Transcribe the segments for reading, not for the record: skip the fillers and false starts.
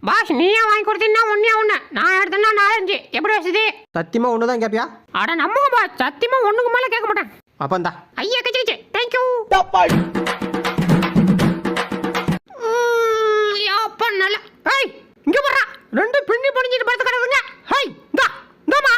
Pass நீயா வாங்கி கொடுத்தீங்கன்னா ஒன்னே ஒண்ணு, நான் எடுத்தேன்னா 4 எப்படி வசதி? சத்தியமா ஒண்ணுதான் கேப்பியா? அட நம்புங்க பாஸ், சத்தியமா ஒண்ணுக்கு மேல கேட்க மாட்டேன். அப்பந்தா ஐயா கச்சிச்சு, தேங்க்யூ. அப்பா நல்ல. ஏய் இங்க வர்றா, 2 பின்னி படிஞ்சிட்டு படுத்து கிடக்குங்க. ஹேய் இந்தாமா,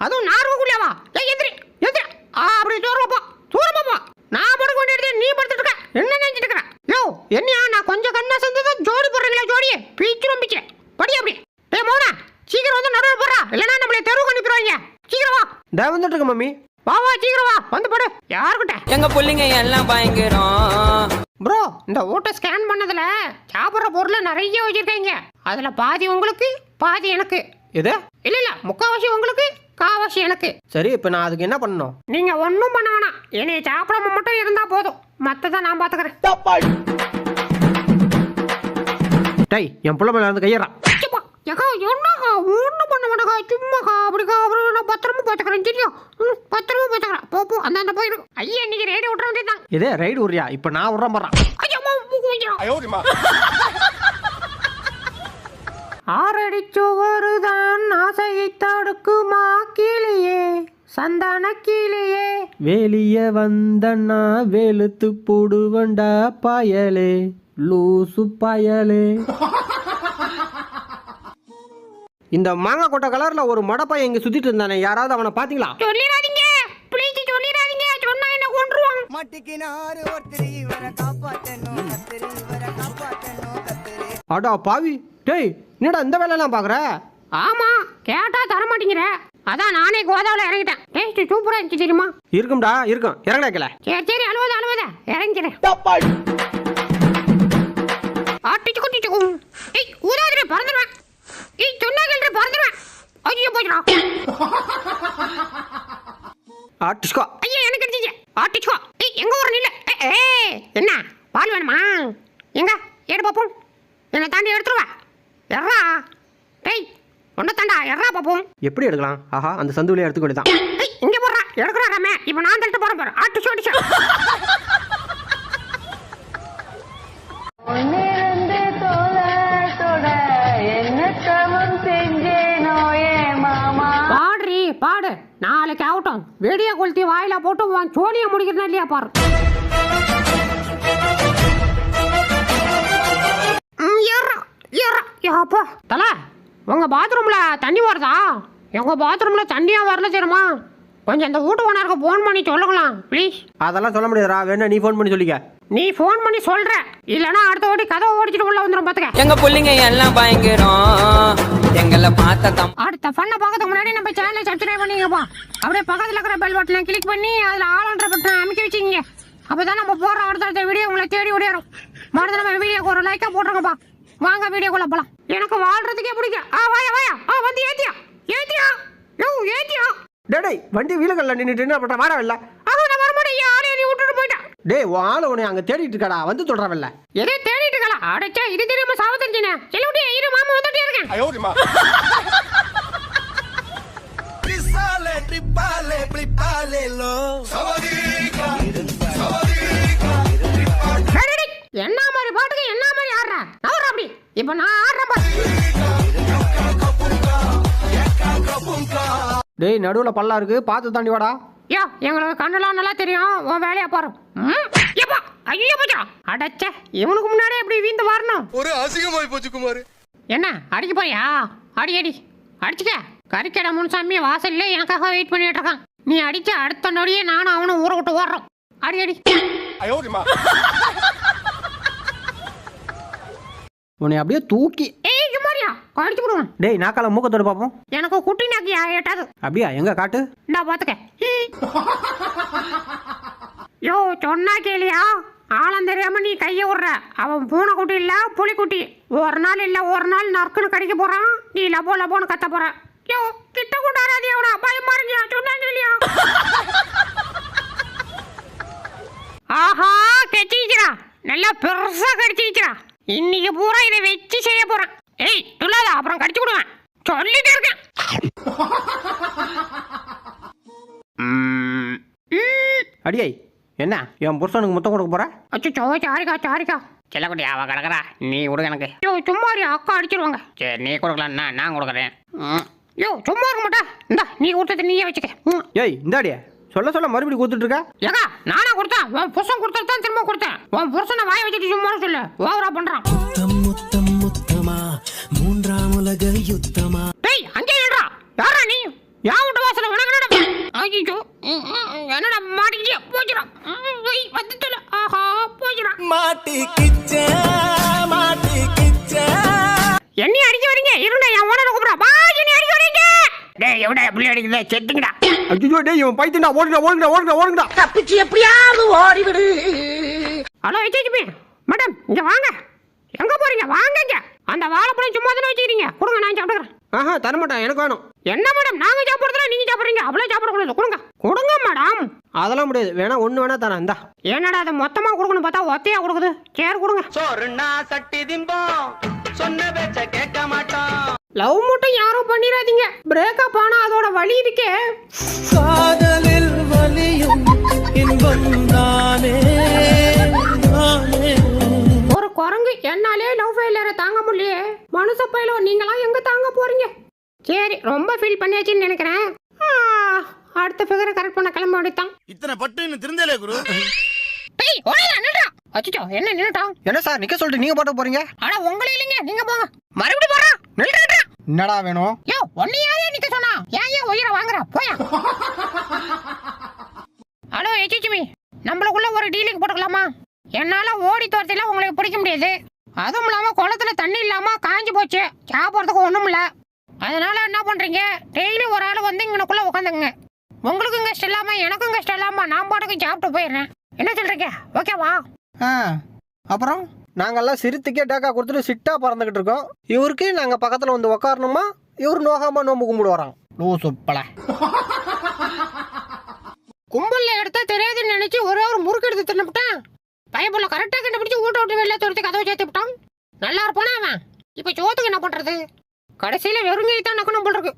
அதுவும் 4 ரூபாய்க்குள்ளேவா? ஏய் எந்திரி எந்திரி, அப்படி தூரமா போ. நான் படுக்க வேண்டியது நீ படுத்துட்டு இருக்க, என்ன நினைச்சிட்டு இருக்க? யோ என்னையா, நான் கொஞ்சம் கண்ணா செஞ்சது ஜோடி போடுறீங்களா? ஜோடியே பீச்சிரும் பீச்சு படி அப்படி. டேய் மோனா, சீக்கிரம் வந்து நடுவில் போடுறா, இல்லைன்னா நம்மளே தெருவுக்கு அனுப்பிடுவாங்க. சீக்கிரம் வா. டே வந்துட்டு இருக்க மம்மி. வா சீக்கிரம் வா, வந்து போடு. யாருக்கிட்ட? எங்க பிள்ளைங்க எல்லாம் பயங்கரம். ப்ரோ, இந்த ஓட்டை ஸ்கேன் பண்ணதுல சாப்பிட்ற பொருள் நிறைய வச்சிருக்கீங்க. அதுல பாதி உங்களுக்கு பாதி எனக்கு. எது? இல்ல முக்காவாசி உங்களுக்கு காவாசி எனக்கு. சரி, இப்ப நான் அதுக்கு என்ன பண்ணணும்? நீங்க ஒன்னும் பண்ண வேணாம், என்னைய சாப்பிடாம மட்டும் இருந்தா போதும், மத்ததை நான் பாத்துக்கிறேன். டேய் என் புள்ள மேல இருந்து கையறா. என்னக்கா ஒன்னும் பண்ண மாட்டேக்கா, சும்மாக்கா அப்படிக்கா, அப்புறம் நான் பத்திரமா பாத்துக்கிறேன். சரியா? பத்திரமா பாத்துக்கிறேன். போ அந்த போயிரு. ஐயா இன்னைக்கு ரேடி விட்டுற வேண்டியதான். இதே ரைடு விடுறியா? இப்ப நான் விடுறேன் பாறா. ஆறடிச்சு வருதான் ஆசையை தடுக்குமா கிளியே, சந்தான கிளியே. வேலிய வந்தண்ணா வெளுத்து போடுவண்டா பாயலே, லூசு பாயலே. இந்த மாங்காய் கொட்டை கலர்ல ஒரு மடப்பையன் இங்க சுத்திட்டு இருந்தானே, யாராவது அவனை பாத்தீங்களா? சொல்லிராதீங்க ப்ளீஸ், சொல்லிராதீங்க, சொன்னா என்ன கொன்றுவான். மாட்டிக்கினாரு ஒருத்தரி வர காப்பாத்தணும் கத்திரி, வர காப்பாத்தணும் கத்திரி. அடா பாவி, டேய் என்னடா இந்த வேலையெல்லாம் பாக்குற? ஆமா, கேட்டா தர மாட்டேங்கிற, அதான் நானே கோதாவில இறங்கிட்டேன். டேஸ்ட் சூப்பரா இருந்துச்சு தெரியுமா? இருக்கும்டா இருக்கும், இறங்கல. சரி அழுவத இறங்கிக்கிறேன். ஏய் ஊதாதிரே, பறந்துடுவேன். ஏய் சொன்னா கேள்ற, பறந்துடுவேன். ஐயோ போய்டா. ஆட்டிஸ்கோ. ஐயா எனக்கு அடிச்சிச்சு. ஆட்டிஸ்கோ. ஏய் எங்க ஊர் நில்ல. ஏய் என்ன பால் வேணுமா? எங்க ஏடு பாப்போம். என்ன தாண்டி எடுத்துருவா. எறா. டேய் ஒன்ன தாண்டா எறா பாப்போம். எப்படி எடுக்கலாம்? ஆஹா, அந்த சந்துவிலே எடுத்துக்க வேண்டியதான். ஏய் இங்க போறா, எடுக்கறா ராமே. இப்போ நான் தள்ளிட்டு போறேன் பாரு. ஆட்டிஸ்கோ அடிச்சு. ஒன்னிருந்து தோட என்ன தவம் செஞ்சேனோ ஏ மாமா. பாடு நாளைக்கு ஆகட்டும். வெடிய கொளுத்தி வாயில போட்டு உன் சோழிய முடிக்கிறதா இல்லையா பாரு. தல உங்க பாத்ரூம்ல தண்ணி வருதா? எங்க பாத்ரூம்ல தண்ணியா வரல தெரியுமா? கொஞ்சம் இந்த வீட்டு ஓனருக்கு போன் பண்ணி சொல்லுங்களேன் ப்ளீஸ். அதெல்லாம் சொல்ல முடியாதுடா, வேணா நீ ஃபோன் பண்ணி சொல்லிக்க. நீ ஃபோன் பண்ணி சொல்ற, இல்லனா அடுத்த ஓடி கதவை ஓடிச்சிட்டு உள்ள வந்துரும் பாத்துக்க. எங்க பிள்ளைங்க எல்லாம் பயங்கரம், எங்களை பார்த்தா. அடுத்த ஃபன்ன பார்க்கறதுக்கு முன்னாடி நம்ம சேனலை சப்ஸ்கிரைப் பண்ணிங்கப்பா. அப்படியே பக்கத்துல இருக்கிற பெல் பட்டனை கிளிக் பண்ணி அதுல ஆல்ன்ற பட்டனை அமைக்க வச்சிங்க. அப்பதான் நம்ம போற அடுத்த வீடியோ உங்களை தேடி ஓடிடும். மறந்து நம்ம வீடியோக்கு ஒரு லைக்கா போட்டுருங்கப்பா. வாங்க வீடியோக்குள்ள போலாம். எனக்கு வாழ்றதுக்கே பிடிக்கும். வாயா வந்து ஏத்தியா டேய் வண்டி வீலுகள்ல நின்னுட்டு என்ன பண்ற? வாடவில்ல. நான் வரமாட்டேன், ஆளே நீ விட்டுட்டு போயிட்டேன். டேய் உன் ஆளு உன்னை அங்க தேடிட்டு இருக்கடா, வந்து சொல்றவல்ல. எதை தேடிட்டு இருக்கா? அடச்சா இது தெரியாம சாவத்தஞ்சினே. செல்லுடி இரு, மாமா வந்துட்டே இருக்கேன். என்ன மாதிரி பாட்டுக்கு என்ன மாதிரி ஆடுற? நவர அப்படி. இப்ப நான் ஆடுறேன் பாரு. டேய் நடுவுல பல்லா இருக்கு, பார்த்து தாண்டி வாடா. யோ எங்களுக்கு கண்ணெல்லாம் நல்லா தெரியும், உன் வேலையா பாரு. ஏப்பா ஐயோ போச்சா. அடச்சே, இவனுக்கு முன்னாடி எப்படி வீந்து வரணும்? ஒரு அசிங்கமாய் போச்சு குமார். என்ன அடிக்க போறியா? அடி அடிச்சுக்க. கறிக்கடை முன்சாமி வாசல்ல எனக்காக வெயிட் பண்ணிட்டு இருக்கான். நீ அடிச்ச அடுத்த நொடியே நானும் அவனும் ஊரை விட்டு ஓடுறோம். அடி உன்னை அப்படியே தூக்கி. ஏய் குமாரியா, அடிச்சு விடுவேன். டேய் நாக்கால மூக்கத்தோடு பாப்போம். எனக்கு குட்டி நாக்கியா ஏட்டாது. அப்படியா? எங்க காட்டு. நான் பாத்துக்க. யோ சொன்னா கேளியா? ஆளம் தெரியாம நீ கைய விடுற. அவன் பூனை குட்டி இல்ல புலிக்குட்டி. ஒரு நாள் நறுக்குன்னு கடிக்க போறான். நீ லபோன்னு கத்த போற. யோ கிட்ட கொண்டாடாதே, அவனா பயமா இருக்கியா? சொன்னா கேளியா? ஆஹா கெச்சிக்கிறா, நல்லா பெருசா கடிச்சிக்கிறா. இன்னைக்கு பூரா இதை வச்சு செய்ய போறேன். ஏய் சொல்லாத, அப்புறம் கடிச்சு விடுவேன். சொல்லிட்டு இருக்கேன். அடியை என்ன என் புருஷனுக்கு முத்தம் கொடுக்க போற? அச்சோ சாரிக்கா செல்லக்குட்டி அவ கிடக்குறா, நீ கொடுக்க எனக்கு. யோ சும்மா இரு, அக்கா அடிச்சிருவாங்க. சரி நீ கொடுக்கலாம், நான் கொடுக்குறேன். யோ சும்மா இருக்க மாட்டா, இந்தா நீ கொடுத்தது நீயே வச்சுக்க. ஏய் இந்தாடியா சொல்ல மறுபடியும் கொடுத்துட்டு இருக்க. ஏக்கா நானா கொடுத்தேன், உன் புருஷன் கொடுத்தது தான் திரும்ப கொடுத்தேன். உன் புருஷனை வாய வச்சுட்டு சும்மா சொல்லு, ஓவரா பண்றான். முத்தமா மூன்றாம் உலக யுத்தமா. டேய் அங்கே இல்லடா, யாரா நீ? யா விட்டு வாசல உனக்கு என்னடா? ஐயோ என்னடா மாட்டிக்கிட்டே போச்சுடா. வந்து சொல்ல, ஆஹா போச்சுடா. மாட்டிக்கிச்ச என்னை அடிக்க வரீங்க? இருடா என் ஓனரை கூப்பிடுறா. பா என்னை அடிக்க வரீங்க. டேய் எவடா புள்ளி அடிக்குதே, செத்துங்கடா. ஐயோ டேய் இவன் பைத்தியடா, ஓடுங்கடா. தப்பிச்சு எப்படியாவது ஓடிவிடு. ஹலோ விஜய்ஜிபி மேடம், இங்க வாங்க. எங்க போறீங்க? வாங்க இங்க. அந்த வாழைப்பழம் சும்மா தானே வச்சுக்கிறீங்க, கொடுங்க நான் சாப்பிடுறேன். ஆஹா தரமாட்டேன், எனக்கு வேணும். என்ன மேடம் நாங்க சாப்பிடுறதா நீங்க சாப்பிடுறீங்க? அவ்வளவு சாப்பிடக்கூடாது, கொடுங்க கொடுங்க மேடம். அதெல்லாம் முடியாது, வேணா ஒன்று வேணா தரேன். இந்தா. என்னடா அதை மொத்தமா கொடுக்கணும் பார்த்தா ஒத்தையா கொடுக்குது. சரி கொடுங்க. சோறுனா சட்டி திம்போம், சொன்ன பேச்ச கேட்க மாட்டோம். லவ் மட்டும் யாரும் பண்ணிடாதீங்க, பிரேக்கப் ஆனா அதோட வலி இருக்கே. காதலில் வலியும் இன்பம் தானே. ஒரு குரங்கு என்னாலே லவ் ஃபெயிலியரை தாங்க முடியலையே. மனுஷ பையிலோ நீங்களாம் எங்க தாங்க போறீங்க? சரி ரொம்ப ஃபீல் பண்ணியாச்சுன்னு நினைக்கிறேன். அடுத்த ஃபிகரை கரெக்ட் பண்ண கிளம்ப வேண்டியதான். இத்தனை பட்டு இன்னும் திருந்தலே குரு. டேய் ஓடுடா நில்றா. அச்சோ என்ன நின்னுட்டான்? என்ன சார் நிக்க சொல்லிட்டு நீங்க பாட்டு போறீங்க? அட உங்களே இல்லைங்க, நீங்க போங்க. மறுபடியும் போறா, நில்றா. என்னடா வேணும்? யோ ஒன்னையாவே நிக்க சொன்னா ஏன் உயிரை வாங்குற? போயா. ஹலோ எச்சிச்சுமி, நம்மளுக்குள்ள ஒரு டீலிங் போட்டுக்கலாமா? என்னால ஓடி தோரத்தில உங்களுக்கு பிடிக்க முடியாது. அதுவும் இல்லாம குளத்துல தண்ணி இல்லாம காஞ்சி போச்சு, சாப்பிட்றதுக்கு ஒண்ணும் இல்ல. அதனால என்ன பண்றீங்க, டெய்லி ஒரு ஆள் வந்து இங்கனுக்குள்ள உட்காந்துங்க. உங்களுக்கும் கஷ்டம் இல்லாம எனக்கும் கஷ்டம் இல்லாம நான் பாட்டுக்கு சாப்பிட்டு போயிடுறேன். என்ன சொல்றீங்க, ஓகேவா? அப்புறம் நாங்கெல்லாம் சிரித்துக்கே டேக்கா கொடுத்துட்டு சிட்டா பறந்துகிட்டு இருக்கோம். இவருக்கு நாங்க பக்கத்துல வந்து உக்காரணுமா? இவரு நோகாம நோம்பு கும்பிடு வரோம். லூசுப்பல. கும்பல்ல எடுத்தா தெரியாதுன்னு நினைச்சு ஒரே ஒரு முறுக்கு எடுத்து தின்னுபிட்டேன். பையப்புள்ள கரெக்டா கண்டுபிடிச்சு ஊட்ட விட்டு வெளில துரத்தி கதவை சேர்த்து விட்டான். நல்லா இருப்பானே அவன். இப்ப சோத்துக்கு என்ன பண்றது? கடைசியில வெறுங்கை தான் நக்கணும் போல் இருக்கு.